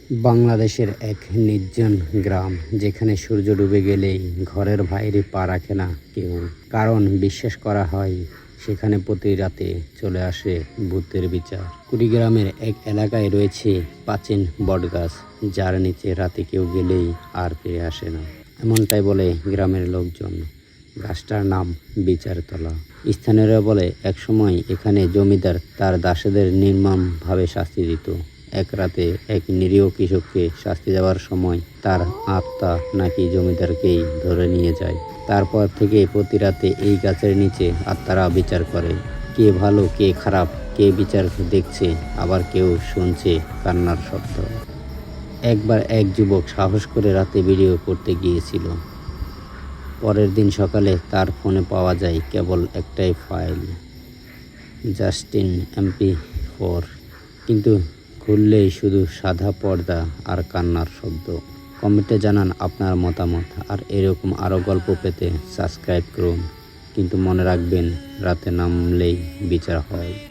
বাংলাদেশের এক নির্জন গ্রাম, যেখানে সূর্য ডুবে গেলেই ঘরের বাইরে পা রাখে না কেউ। কারণ বিশ্বাস করা হয় সেখানে প্রতি রাতে চলে আসে ভূতের বিচার। কুড়িগ্রামের এক এলাকায় রয়েছে প্রাচীন বটগাছ, যার নিচে রাতে কেউ গেলেই আর ফিরে আসে না, এমনটাই বলে গ্রামের লোকজন। গাছটার নাম বিচারতলা। স্থানীয়রা বলে একসময় এখানে জমিদার তার দাসদের নির্মমভাবে শাস্তি দিত। এক রাতে এক নিরীহ কৃষককে শাস্তি দেওয়ার সময় তার আত্মা নাকি জমিদারকেই ধরে নিয়ে যায়। তারপর থেকে প্রতি রাতে এই গাছের নিচে আত্মারা বিচার করে, কে ভালো কে খারাপ, কে বিচার দেখছে, আবার কেউ শুনছে কান্নার শব্দ। একবার এক যুবক সাহস করে রাতে ভিডিও করতে গিয়েছিল। পরের দিন সকালে তার ফোনে পাওয়া যায় কেবল একটাই ফাইল, জাস্টিন MP4, কিন্তু খুললেই শুধু সাদা পর্দা আর কান্নার শব্দ। কমেন্টে জানান আপনার মতামত, আর এরকম আরও গল্প পেতে সাবস্ক্রাইব করুন। কিন্তু মনে রাখবেন, রাতে নামলেই বিচার হয়।